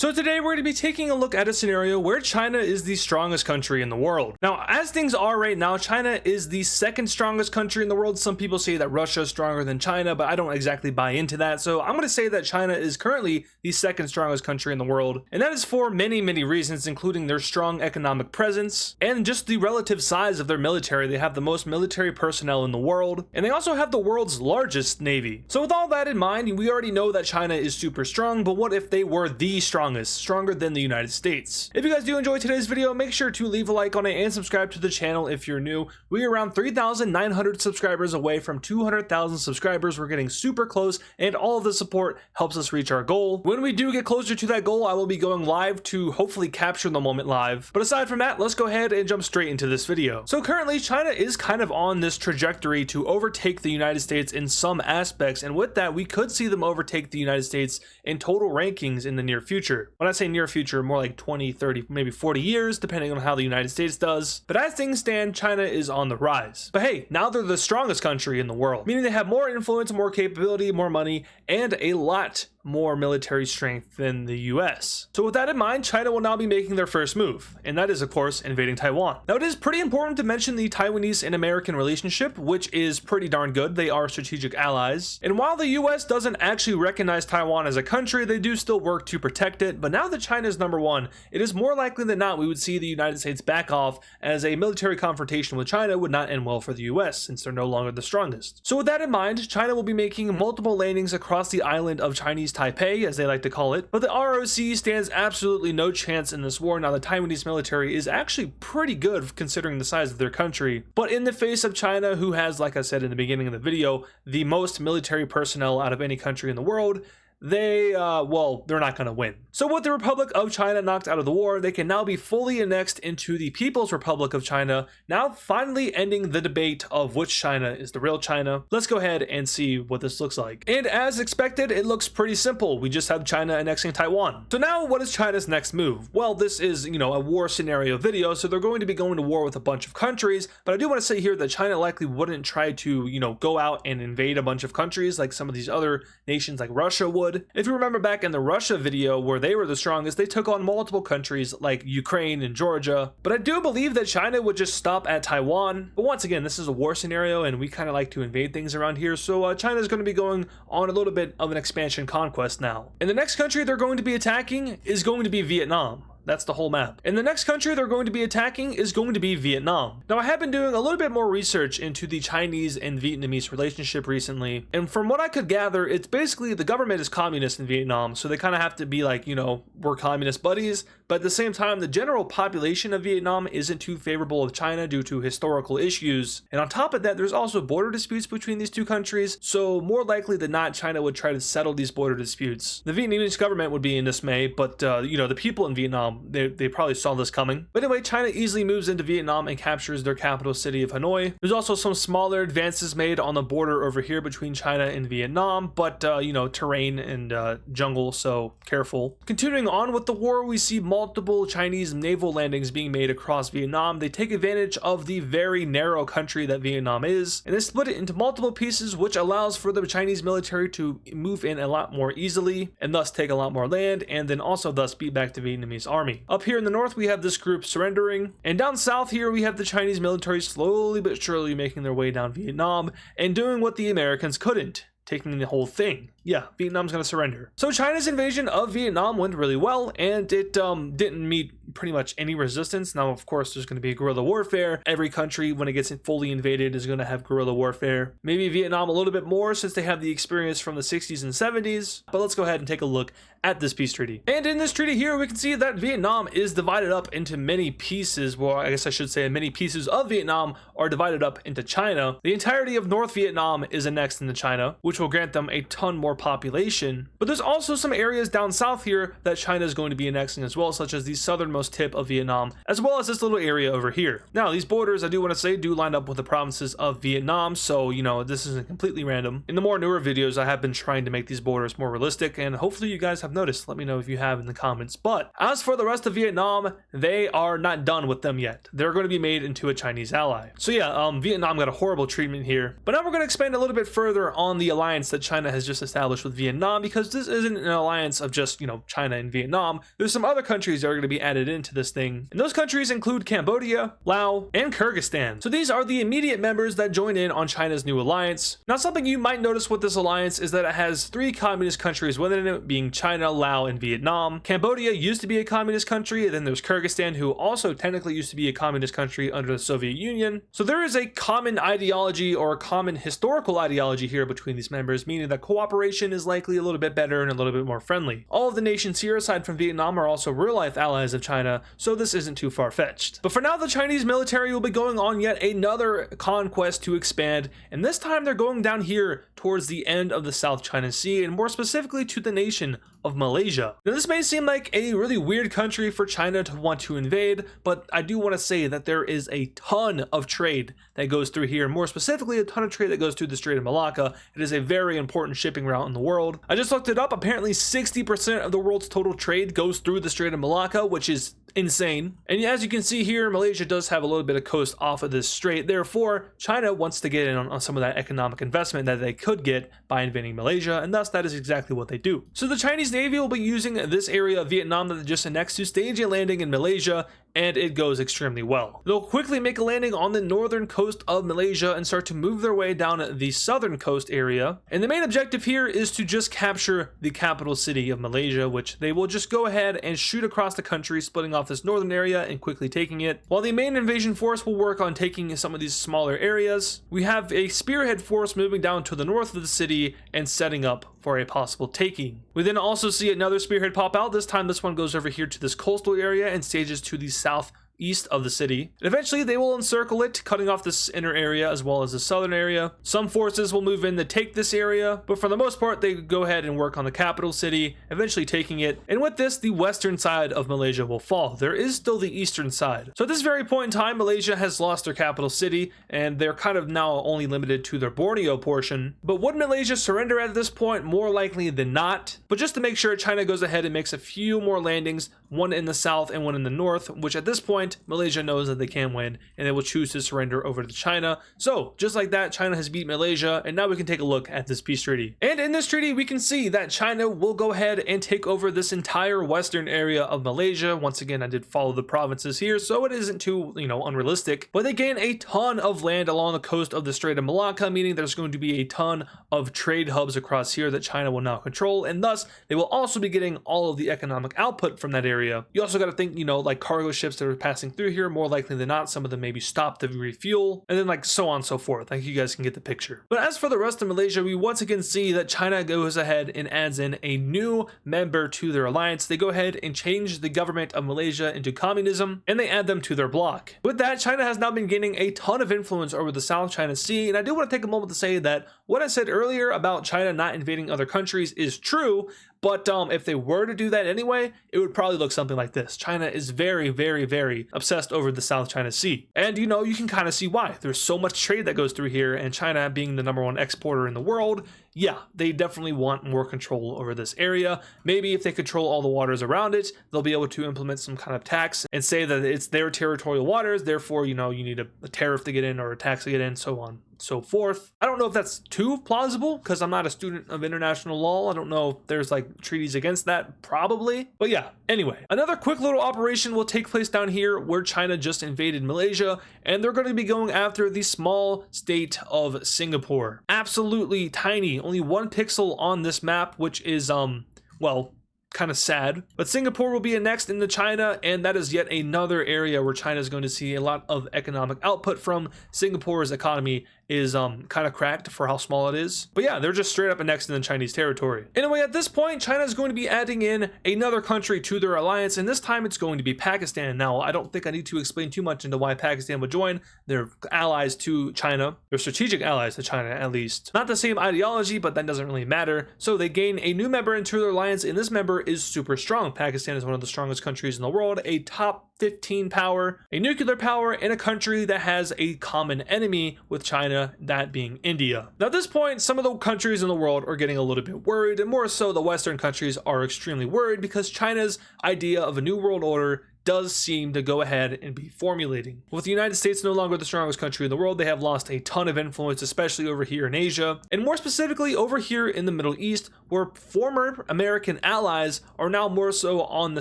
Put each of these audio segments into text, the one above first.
So today we're going to be taking a look at a scenario where China is the strongest country in the world. Now, as things are right now, China is the second strongest country in the world. Some people say that Russia is stronger than China, but I don't exactly buy into that. So I'm going to say that China is currently the second strongest country in the world. And that is for many reasons, including their strong economic presence and just the relative size of their military. They have the most military personnel in the world, and they also have the world's largest navy. So with all that in mind, we already know that China is super strong, but what if they were the strongest, stronger than the United States? If you guys do enjoy today's video, make sure to leave a like on it and subscribe to the channel if you're new. We are around 3,900 subscribers away from 200,000 subscribers. We're getting super close, and all of the support helps us reach our goal. When we do get closer to that goal, I will be going live to hopefully capture the moment live. But aside from that, let's go ahead and jump straight into this video. So currently, China is kind of on this trajectory to overtake the United States in some aspects, and with that, we could see them overtake the United States in total rankings in the near future. When I say near future, more like 20, 30, maybe 40 years, depending on how the United States does. But as things stand, China is on the rise. But hey, now they're the strongest country in the world, meaning they have more influence, more capability, more money, and a lot more military strength than the US. So with that in mind, China will now be making their first move, and that is of course invading Taiwan. Now it is pretty important to mention the Taiwanese and American relationship, which is pretty darn good. They are strategic allies, and while the US doesn't actually recognize Taiwan as a country, they do still work to protect it. But now that China is number one, it is more likely than not we would see the United States back off, as a military confrontation with China would not end well for the US since they're no longer the strongest. So with that in mind, China will be making multiple landings across the island of Chinese Taipei, as they like to call it, but the ROC stands absolutely no chance in this war. Now the Taiwanese military is actually pretty good considering the size of their country, but in the face of China, who has, like I said in the beginning of the video, the most military personnel out of any country in the world, they're not going to win. So with the Republic of China knocked out of the war, they can now be fully annexed into the People's Republic of China, now finally ending the debate of which China is the real China. Let's go ahead and see what this looks like. And as expected, it looks pretty simple. We just have China annexing Taiwan. So now what is China's next move? Well, this is, a war scenario video, so they're going to be going to war with a bunch of countries, but I do want to say here that China likely wouldn't try to, go out and invade a bunch of countries like some of these other nations like Russia would. If you remember back in the Russia video where they were the strongest, they took on multiple countries like Ukraine and Georgia. But I do believe that China would just stop at Taiwan. But once again, this is a war scenario and we kind of like to invade things around here. So China is going to be going on a little bit of an expansion conquest now. And the next country they're going to be attacking is going to be Vietnam. That's the whole map. And the next country they're going to be attacking is going to be Vietnam. Now, I have been doing a little bit more research into the Chinese and Vietnamese relationship recently, and from what I could gather, it's basically the government is communist in Vietnam, so they kind of have to be like, we're communist buddies, but at the same time, the general population of Vietnam isn't too favorable of China due to historical issues. And on top of that, there's also border disputes between these two countries, so more likely than not, China would try to settle these border disputes. The Vietnamese government would be in dismay, but the people in Vietnam, they probably saw this coming. But anyway, China easily moves into Vietnam and captures their capital city of Hanoi. There's also some smaller advances made on the border over here between China and Vietnam, but terrain and jungle, so careful. Continuing on with the war, we see multiple Chinese naval landings being made across Vietnam. They take advantage of the very narrow country that Vietnam is, and they split it into multiple pieces, which allows for the Chinese military to move in a lot more easily and thus take a lot more land, and then also thus beat back the Vietnamese army. Up here in the north, we have this group surrendering, and down south here, we have the Chinese military slowly but surely making their way down Vietnam and doing what the Americans couldn't, taking the whole thing. Yeah, Vietnam's gonna surrender. So China's invasion of Vietnam went really well, and it didn't meet pretty much any resistance. Now, of course, there's gonna be guerrilla warfare. Every country, when it gets fully invaded, is gonna have guerrilla warfare. Maybe Vietnam a little bit more since they have the experience from the 60s and 70s, but let's go ahead and take a look at this peace treaty. And in this treaty here, we can see that Vietnam is divided up into many pieces. Well, I guess I should say many pieces of Vietnam are divided up into China. The entirety of North Vietnam is annexed into China, which will grant them a ton more population. But there's also some areas down south here that China is going to be annexing as well, such as the southernmost tip of Vietnam, as well as this little area over here. Now, these borders, I do want to say, do line up with the provinces of Vietnam, so, this isn't completely random. In the more newer videos, I have been trying to make these borders more realistic, and hopefully you guys have noticed. Let me know if you have in the comments. But as for the rest of Vietnam, they are not done with them yet. They're going to be made into a Chinese ally. So yeah, Vietnam got a horrible treatment here. But now we're going to expand a little bit further on the alliance that China has just established with Vietnam, because this isn't an alliance of just, China and Vietnam. There's some other countries that are going to be added into this thing. And those countries include Cambodia, Laos, and Kyrgyzstan. So these are the immediate members that join in on China's new alliance. Now, something you might notice with this alliance is that it has 3 communist countries within it, being China, Laos, and Vietnam. Cambodia used to be a communist country, and then there's Kyrgyzstan, who also technically used to be a communist country under the Soviet Union. So there is a common ideology or a common historical ideology here between these members, meaning that cooperation is likely a little bit better and a little bit more friendly. All of the nations here, aside from Vietnam, are also real-life allies of China, so this isn't too far-fetched. But for now, the Chinese military will be going on yet another conquest to expand, and this time they're going down here towards the end of the South China Sea, and more specifically to the nation of Malaysia. Now, this may seem like a really weird country for China to want to invade, but I do want to say that there is a ton of trade that goes through here, more specifically a ton of trade that goes through the Strait of Malacca. It is a very important shipping route in the world. I just looked it up. Apparently 60% of the world's total trade goes through the Strait of Malacca, which is insane. And as you can see here, Malaysia does have a little bit of coast off of this strait. Therefore, China wants to get in on some of that economic investment that they could get by invading Malaysia, and thus that is exactly what they do. So the Chinese Navy will be using this area of Vietnam that they just annexed to stage a landing in Malaysia, and it goes extremely well. They'll quickly make a landing on the northern coast of Malaysia and start to move their way down the southern coast area. And the main objective here is to just capture the capital city of Malaysia, which they will just go ahead and shoot across the country, splitting off this northern area and quickly taking it. While the main invasion force will work on taking some of these smaller areas, we have a spearhead force moving down to the north of the city and setting up for a possible taking. We then also see another spearhead pop out. This time this one goes over here to this coastal area and stages to the southeast of the city. And eventually they will encircle it, cutting off this inner area as well as the southern area. Some forces will move in to take this area, but for the most part they go ahead and work on the capital city, eventually taking it. And with this, the western side of Malaysia will fall. There is still the eastern side. So at this very point in time, Malaysia has lost their capital city, and they're kind of now only limited to their Borneo portion. But would Malaysia surrender at this point? More likely than not. But just to make sure, China goes ahead and makes a few more landings, one in the south and one in the north, which at this point Malaysia knows that they can win, and they will choose to surrender over to China. So just like that, China has beat Malaysia, and now we can take a look at this peace treaty. And in this treaty, we can see that China will go ahead and take over this entire western area of Malaysia. Once again, I did follow the provinces here, so it isn't too, unrealistic, but they gain a ton of land along the coast of the Strait of Malacca, meaning there's going to be a ton of trade hubs across here that China will now control, and thus they will also be getting all of the economic output from that area. You also got to think, like cargo ships that are passing through here, more likely than not, some of them maybe stop to refuel, and then like so on and so forth. I think you guys can get the picture. But as for the rest of Malaysia, we once again see that China goes ahead and adds in a new member to their alliance. They go ahead and change the government of Malaysia into communism, and they add them to their bloc. With that, China has now been gaining a ton of influence over the South China Sea, and I do want to take a moment to say that what I said earlier about China not invading other countries is true, but if they were to do that anyway, it would probably look something like this. China is very, very, very obsessed over the South China Sea. And you can kind of see why. There's so much trade that goes through here, and China being the #1 exporter in the world, yeah, they definitely want more control over this area. Maybe if they control all the waters around it, they'll be able to implement some kind of tax and say that it's their territorial waters, therefore, you need a tariff to get in or a tax to get in, so on, so forth. I don't know if that's too plausible because I'm not a student of international law. I don't know if there's like treaties against that, probably. But yeah, anyway, another quick little operation will take place down here where China just invaded Malaysia, and they're going to be going after the small state of Singapore. Absolutely tiny, only 1 pixel on this map, which is, kind of sad. But Singapore will be annexed into China, and that is yet another area where China is going to see a lot of economic output from. Singapore's economy is kind of cracked for how small it is. But yeah, they're just straight up annexed in the Chinese territory. Anyway, at this point, China is going to be adding in another country to their alliance, and this time it's going to be Pakistan. Now, I don't think I need to explain too much into why Pakistan would join. They're allies to China. They're strategic allies to China, at least. Not the same ideology, but that doesn't really matter. So they gain a new member into their alliance, and this member is super strong. Pakistan is one of the strongest countries in the world, a top 15 power, a nuclear power, and a country that has a common enemy with China China, that being India. Now at this point, some of the countries in the world are getting a little bit worried, and more so the Western countries are extremely worried because China's idea of a new world order does seem to go ahead and be formulating. With the United States no longer the strongest country in the world, they have lost a ton of influence, especially over here in Asia, and more specifically over here in the Middle East, where former American allies are now more so on the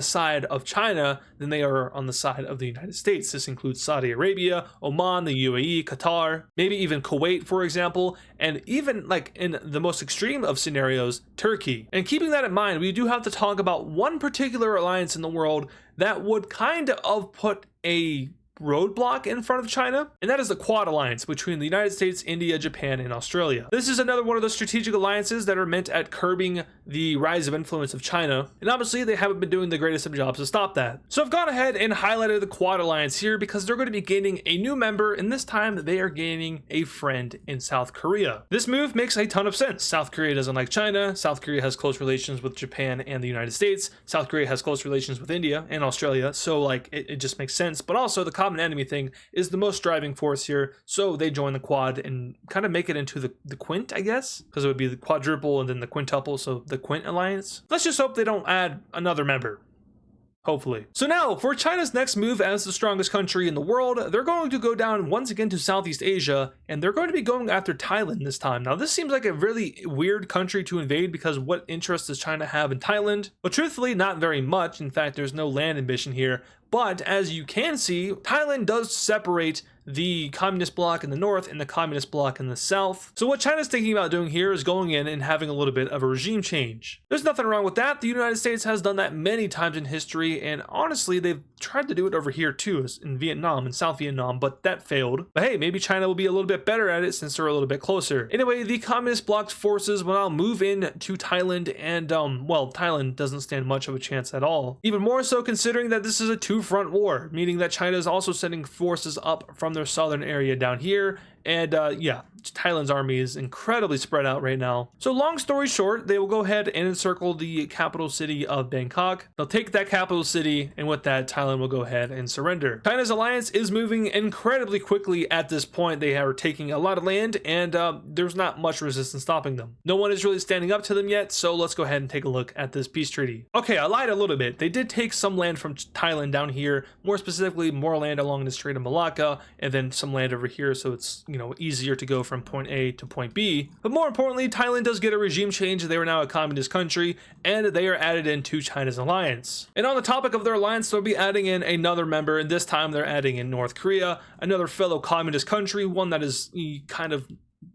side of China than they are on the side of the United States. This includes Saudi Arabia, Oman, the UAE, Qatar, maybe even Kuwait, for example, and even like in the most extreme of scenarios, Turkey. And keeping that in mind, we do have to talk about one particular alliance in the world that would kind of put a roadblock in front of China, and that is the Quad Alliance between the United States, India, Japan, and Australia. This is another one of those strategic alliances that are meant at curbing the rise of influence of China, and obviously they haven't been doing the greatest of jobs to stop that. So I've gone ahead and highlighted the Quad Alliance here because they're going to be gaining a new member, and this time they are gaining a friend in South Korea. This move makes a ton of sense. South Korea doesn't like China, South Korea has close relations with Japan and the United States, South Korea has close relations with India and Australia, so like it just makes sense. But also the common enemy thing is the most driving force here, so they join the Quad and kind of make it into the quint, I guess, because it would be the quadruple and then the quintuple, so the Quint Alliance. Let's just hope they don't add another member. Hopefully. So now, for China's next move as the strongest country in the world, they're going to go down once again to Southeast Asia, and they're going to be going after Thailand this time. Now, this seems like a really weird country to invade because what interest does China have in Thailand? Well, truthfully, not very much. In fact, there's no land ambition here. But as you can see, Thailand does separate the communist bloc in the north and the communist bloc in the south. So what China's thinking about doing here is going in and having a little bit of a regime change. There's nothing wrong with that. The United States has done that many times in history, and honestly, they've tried to do it over here too, in Vietnam, in South Vietnam, but that failed. But hey, maybe China will be a little bit better at it since they're a little bit closer. Anyway, the communist bloc's forces will now move in to Thailand, and well, Thailand doesn't stand much of a chance at all. Even more so considering that this is a two-front war, meaning that China is also sending forces up from their southern area down here, and yeah, Thailand's army is incredibly spread out right now. So long story short, they will go ahead and encircle the capital city of Bangkok. They'll take that capital city, and with that, Thailand will go ahead and surrender. China's alliance is moving incredibly quickly at this point. They are taking a lot of land, and there's not much resistance stopping them. No one is really standing up to them yet, so let's go ahead and take a look at this peace treaty. Okay, I lied a little bit. They did take some land from Thailand down here, more specifically more land along the Strait of Malacca, and then some land over here, so it's, you know, easier to go from point A to point B. But more importantly, Thailand does get a regime change. They are now a communist country, and they are added into China's alliance. And on the topic of their alliance, they'll be adding in another member, and this time they're adding in North Korea, another fellow communist country, one that is kind of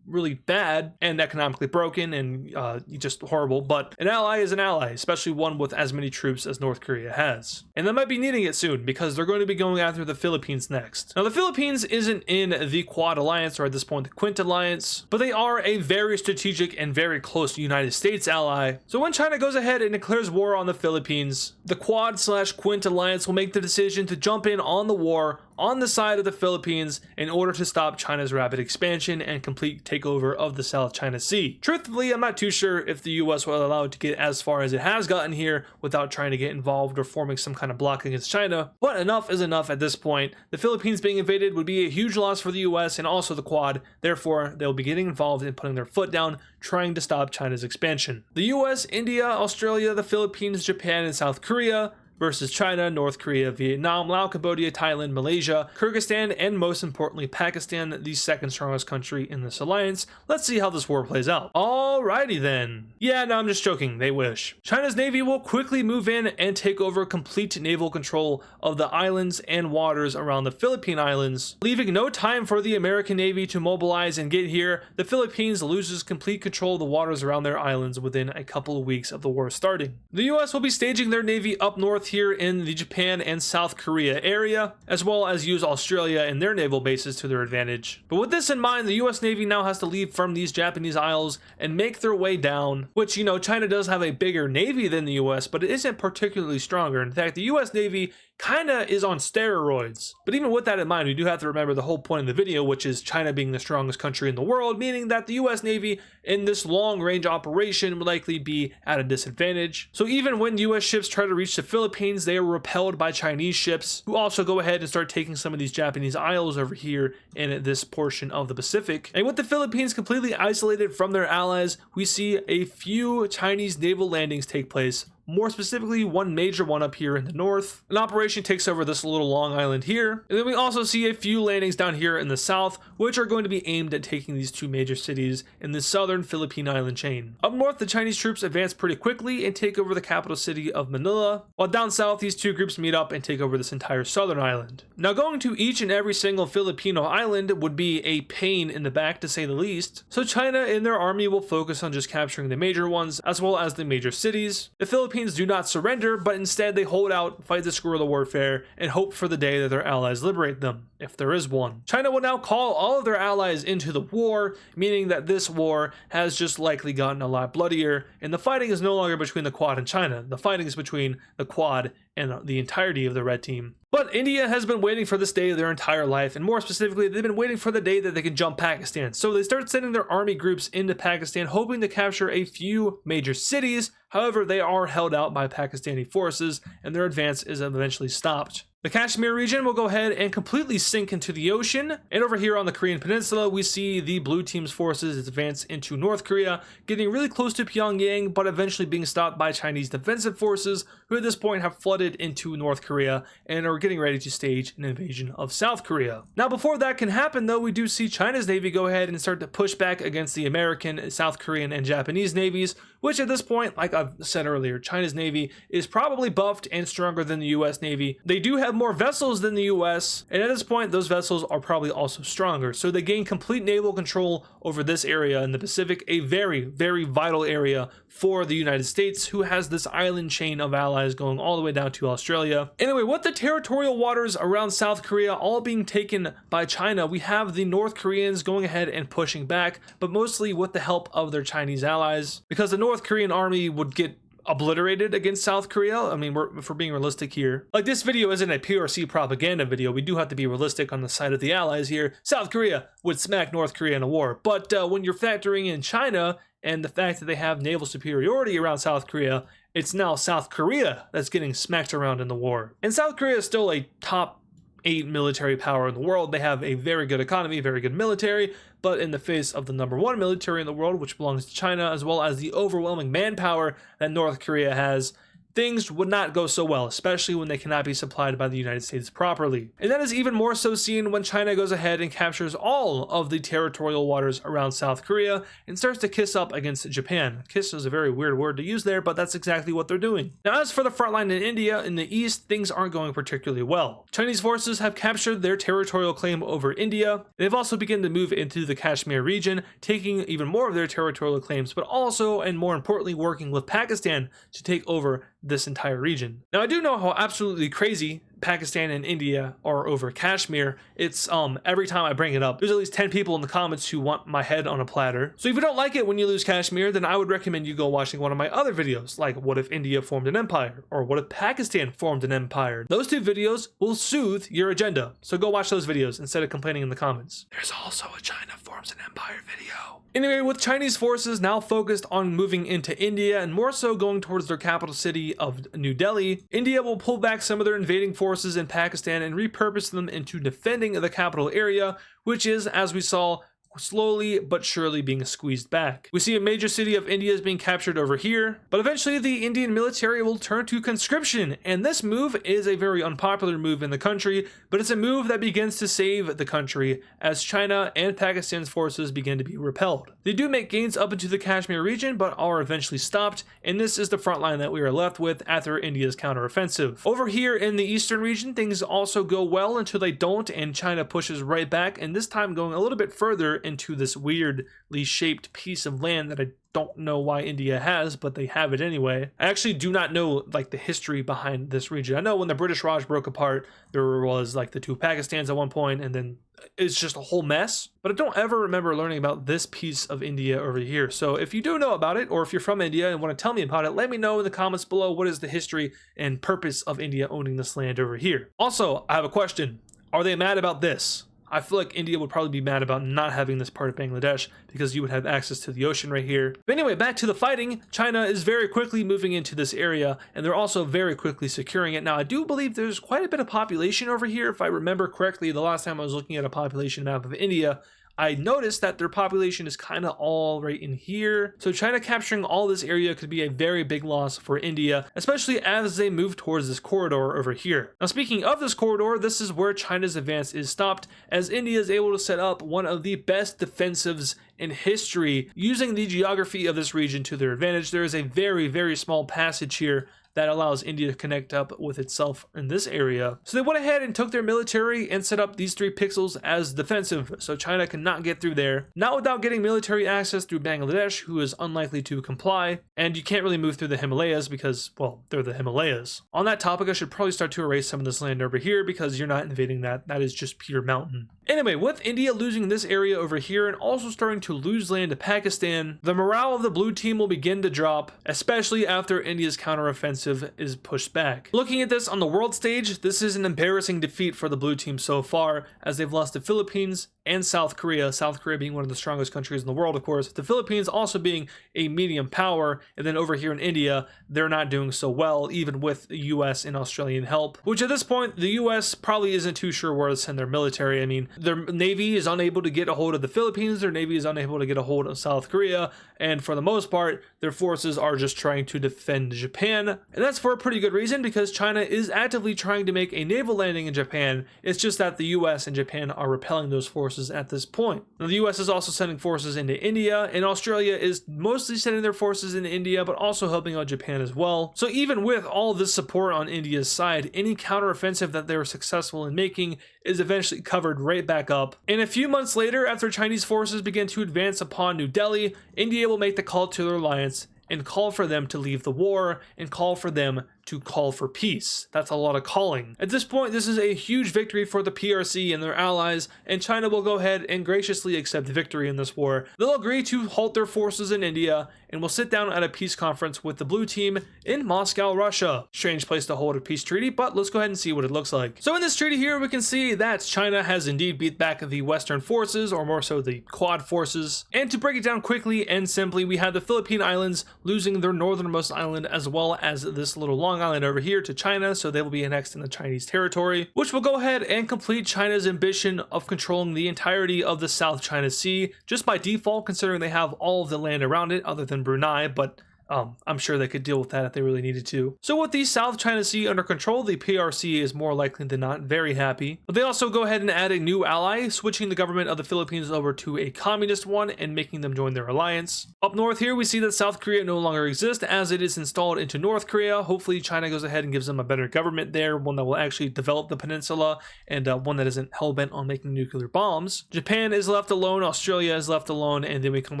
really bad and economically broken and just horrible, but an ally is an ally, especially one with as many troops as North Korea has. And they might be needing it soon because they're going to be going after the Philippines next. Now, the Philippines isn't in the Quad Alliance, or at this point the Quint Alliance, but they are a very strategic and very close United States ally. So when China goes ahead and declares war on the Philippines, the Quad/Quint Alliance will make the decision to jump in on the war on the side of the Philippines in order to stop China's rapid expansion and complete takeover of the South China Sea. Truthfully, I'm not too sure if the US will allow it to get as far as it has gotten here without trying to get involved or forming some kind of block against China, but enough is enough at this point. The Philippines being invaded would be a huge loss for the US and also the Quad, therefore they'll be getting involved in putting their foot down, trying to stop China's expansion. The US, India, Australia, the Philippines, Japan, and South Korea versus China, North Korea, Vietnam, Laos, Cambodia, Thailand, Malaysia, Kyrgyzstan, and most importantly, Pakistan, the second strongest country in this alliance. Let's see how this war plays out. Alrighty then. Yeah, no, I'm just joking. They wish. China's navy will quickly move in and take over complete naval control of the islands and waters around the Philippine Islands, leaving no time for the American Navy to mobilize and get here. The Philippines loses complete control of the waters around their islands within a couple of weeks of the war starting. The US will be staging their navy up north here in the Japan and South Korea area, as well as use Australia and their naval bases to their advantage. But with this in mind, the US Navy now has to leave from these Japanese isles and make their way down, which, you know, China does have a bigger navy than the US, but it isn't particularly stronger. In fact, the US Navy kinda is on steroids. But even with that in mind, we do have to remember the whole point of the video, which is China being the strongest country in the world, meaning that the US Navy in this long-range operation would likely be at a disadvantage. So even when US ships try to reach the Philippines, they are repelled by Chinese ships, who also go ahead and start taking some of these Japanese isles over here in this portion of the Pacific. And with the Philippines completely isolated from their allies, we see a few Chinese naval landings take place. More specifically, one major one up here in the north. An operation takes over this little long island here. And then we also see a few landings down here in the south, which are going to be aimed at taking these two major cities in the southern Philippine island chain. Up north, the Chinese troops advance pretty quickly and take over the capital city of Manila, while down south, these two groups meet up and take over this entire southern island. Now, going to each and every single Filipino island would be a pain in the back, to say the least. So China and their army will focus on just capturing the major ones, as well as the major cities. The Philippines do not surrender, but instead they hold out, fight the guerrilla warfare, and hope for the day that their allies liberate them, if there is one. China will now call all of their allies into the war, meaning that this war has just likely gotten a lot bloodier, and the fighting is no longer between the Quad and China. The fighting is between the Quad and the entirety of the Red Team. But India has been waiting for this day their entire life, and more specifically, they've been waiting for the day that they can jump Pakistan. So they start sending their army groups into Pakistan, hoping to capture a few major cities. However, they are held out by Pakistani forces, and their advance is eventually stopped. The Kashmir region will go ahead and completely sink into the ocean, and over here on the Korean Peninsula, we see the blue team's forces advance into North Korea, getting really close to Pyongyang, but eventually being stopped by Chinese defensive forces, who at this point have flooded into North Korea and are getting ready to stage an invasion of South Korea. Now, before that can happen, though, we do see China's Navy go ahead and start to push back against the American, South Korean, and Japanese navies, which at this point, like I've said earlier, China's Navy is probably buffed and stronger than the US Navy. They do have more vessels than the US, and at this point, those vessels are probably also stronger. So they gain complete naval control over this area in the Pacific, a very, very vital area for the United States, who has this island chain of allies going all the way down to Australia. Anyway, with the territorial waters around South Korea all being taken by China, we have the North Koreans going ahead and pushing back, but mostly with the help of their Chinese allies, because the North Korean army would get obliterated against South Korea. I mean, if we're being realistic here. Like, this video isn't a PRC propaganda video. We do have to be realistic on the side of the allies here. South Korea would smack North Korea in a war. But when you're factoring in China and the fact that they have naval superiority around South Korea, it's now South Korea that's getting smacked around in the war. And South Korea is still a top 8 military power in the world. They have a very good economy, very good military, but in the face of the #1 military in the world, which belongs to China, as well as the overwhelming manpower that North Korea has, things would not go so well, especially when they cannot be supplied by the United States properly. And that is even more so seen when China goes ahead and captures all of the territorial waters around South Korea and starts to kiss up against Japan. Kiss is a very weird word to use there, but that's exactly what they're doing. Now, as for the front line in India, in the east, things aren't going particularly well. Chinese forces have captured their territorial claim over India. They've also begun to move into the Kashmir region, taking even more of their territorial claims, but also, and more importantly, working with Pakistan to take over this entire region. Now, I do know how absolutely crazy Pakistan and India are over Kashmir. It's every time I bring it up, there's at least 10 people in the comments who want my head on a platter. So if you don't like it when you lose Kashmir, then I would recommend you go watching one of my other videos, like what if India formed an empire, or what if Pakistan formed an empire. Those two videos will soothe your agenda, so go watch those videos instead of complaining in the comments. There's also a China forms an empire video. Anyway, with Chinese forces now focused on moving into India and more so going towards their capital city of New Delhi, India will pull back some of their invading forces in Pakistan and repurpose them into defending the capital area, which is, as we saw, slowly but surely being squeezed back. We see a major city of India is being captured over here, but eventually the Indian military will turn to conscription, and this move is a very unpopular move in the country, but it's a move that begins to save the country as China and Pakistan's forces begin to be repelled. They do make gains up into the Kashmir region, but are eventually stopped, and this is the front line that we are left with after India's counteroffensive. Over here in the eastern region, things also go well until they don't, and China pushes right back, and this time going a little bit further into this weirdly shaped piece of land that I don't know why India has, but they have it anyway. I actually do not know like the history behind this region. I know when the British Raj broke apart, there was like the two Pakistans at one point, and then it's just a whole mess. But I don't ever remember learning about this piece of India over here. So if you do know about it, or if you're from India and want to tell me about it, let me know in the comments below what is the history and purpose of India owning this land over here. Also, I have a question. Are they mad about this? I feel like India would probably be mad about not having this part of Bangladesh because you would have access to the ocean right here. But anyway, back to the fighting. China is very quickly moving into this area, and they're also very quickly securing it. Now, I do believe there's quite a bit of population over here. If I remember correctly, the last time I was looking at a population map of India, I noticed that their population is kind of all right in here. So China capturing all this area could be a very big loss for India, especially as they move towards this corridor over here. Now, speaking of this corridor, this is where China's advance is stopped, as India is able to set up one of the best defensives in history using the geography of this region to their advantage. There is a very, very small passage here that allows India to connect up with itself in this area. So they went ahead and took their military and set up these 3 pixels as defensive, so China cannot get through there. Not without getting military access through Bangladesh, who is unlikely to comply, and you can't really move through the Himalayas because, well, they're the Himalayas. On that topic, I should probably start to erase some of this land over here because you're not invading that. That is just pure mountain. Anyway, with India losing this area over here and also starting to lose land to Pakistan, the morale of the blue team will begin to drop, especially after India's counteroffensive is pushed back. Looking at this on the world stage, this is an embarrassing defeat for the blue team so far, as they've lost the Philippines and South Korea being one of the strongest countries in the world, of course. The Philippines also being a medium power, and then over here in India, they're not doing so well, even with US and Australian help, which at this point, the US probably isn't too sure where to send their military. I mean, their navy is unable to get a hold of the Philippines, their navy is unable to get a hold of South Korea, and for the most part, their forces are just trying to defend Japan, and that's for a pretty good reason, because China is actively trying to make a naval landing in Japan. It's just that the US and Japan are repelling those forces at this point. Now, the US is also sending forces into India, and Australia is mostly sending their forces into India, but also helping out Japan as well. So even with all this support on India's side, any counteroffensive that they were successful in making is eventually covered right back up. And a few months later, after Chinese forces begin to advance upon New Delhi, India will make the call to their alliance and call for them to leave the war and call for them to call for peace. That's a lot of calling. At this point, this is a huge victory for the PRC and their allies, and China will go ahead and graciously accept victory in this war. They'll agree to halt their forces in India and will sit down at a peace conference with the blue team in Moscow, Russia. Strange place to hold a peace treaty, but let's go ahead and see what it looks like. So in this treaty here, we can see that China has indeed beat back the Western forces, or more so the Quad forces. And to break it down quickly and simply, we have the Philippine Islands losing their northernmost island, as well as this little long island over here to China, so they will be annexed in the Chinese territory, which will go ahead and complete China's ambition of controlling the entirety of the South China Sea, just by default, considering they have all of the land around it other than Brunei, but I'm sure they could deal with that if they really needed to. So with the South China Sea under control, the PRC is more likely than not very happy. But they also go ahead and add a new ally, switching the government of the Philippines over to a communist one and making them join their alliance. Up north here, we see that South Korea no longer exists, as it is installed into North Korea. Hopefully China goes ahead and gives them a better government there, one that will actually develop the peninsula, and one that isn't hell-bent on making nuclear bombs. Japan is left alone, Australia is left alone, and then we come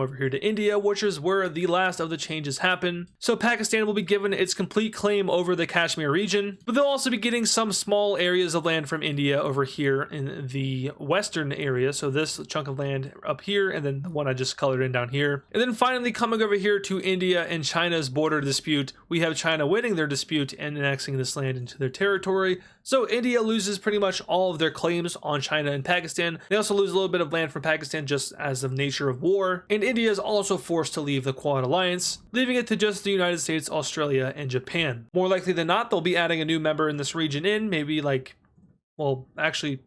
over here to India, which is where the last of the changes happen. So Pakistan will be given its complete claim over the Kashmir region, but they'll also be getting some small areas of land from India over here in the western area. So this chunk of land up here, and then the one I just colored in down here. And then finally coming over here to India and China's border dispute, we have China winning their dispute and annexing this land into their territory. So India loses pretty much all of their claims on China and Pakistan. They also lose a little bit of land from Pakistan just as of nature of war. And India is also forced to leave the Quad Alliance, leaving it to just the United States, Australia, and Japan. More likely than not, they'll be adding a new member in this region in, maybe like, well, actually,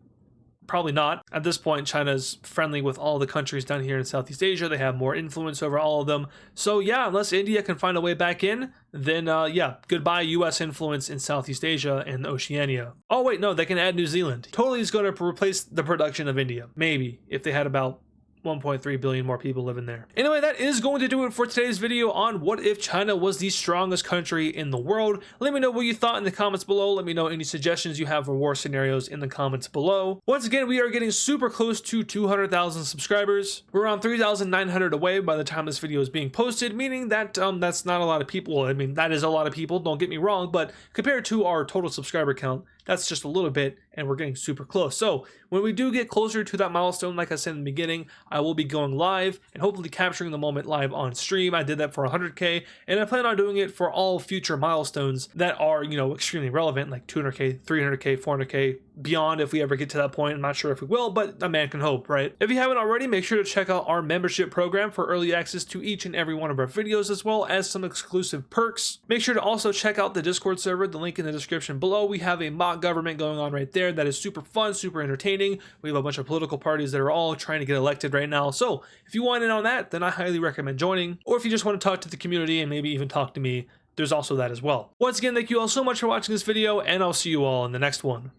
probably not. At this point, China's friendly with all the countries down here in Southeast Asia. They have more influence over all of them. So yeah, unless India can find a way back in, then yeah, goodbye US influence in Southeast Asia and Oceania. Oh wait, no, they can add New Zealand. Totally is going to replace the production of India. Maybe, if they had about 1.3 billion more people living there. Anyway, that is going to do it for today's video on what if China was the strongest country in the world. Let me know what you thought in the comments below. Let me know any suggestions you have for war scenarios in the comments below. Once again, we are getting super close to 200,000 subscribers. We're around 3,900 away by the time this video is being posted, meaning that that's not a lot of people. I mean, that is a lot of people, don't get me wrong, but compared to our total subscriber count, that's just a little bit, and we're getting super close. So when we do get closer to that milestone, like I said in the beginning, I will be going live and hopefully capturing the moment live on stream. I did that for 100K, and I plan on doing it for all future milestones that are, you know, extremely relevant, like 200K, 300K, 400K, beyond if we ever get to that point. I'm not sure if we will, but a man can hope, right? If you haven't already, make sure to check out our membership program for early access to each and every one of our videos, as well as some exclusive perks. Make sure to also check out the Discord server, the link in the description below. We have a mock government going on right there that is super fun, super entertaining. We have a bunch of political parties that are all trying to get elected right now. So if you want in on that, then I highly recommend joining. Or if you just want to talk to the community and maybe even talk to me, there's also that as well. Once again, thank you all so much for watching this video, and I'll see you all in the next one.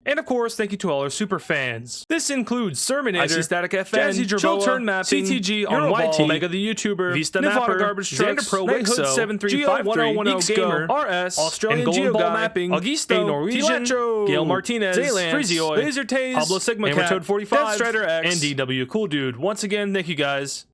And of course, thank you to all our super fans. This includes Sermonator, Static FN, Jazzy Jerboa, Turn Mapping, CTG on YT, Mega the YouTuber, Vista Mapper, Garbage Trucks, AdizzPro, WICSO, 7353, Gamer, RS, Australian Geopolitical Mapping, Augusto, Norwegian, Gail Martinez, Freezioid, Laser Tase, Pablo Sigma Cat, 45, Death Strider X, and DW Cool Dude. Once again, thank you guys,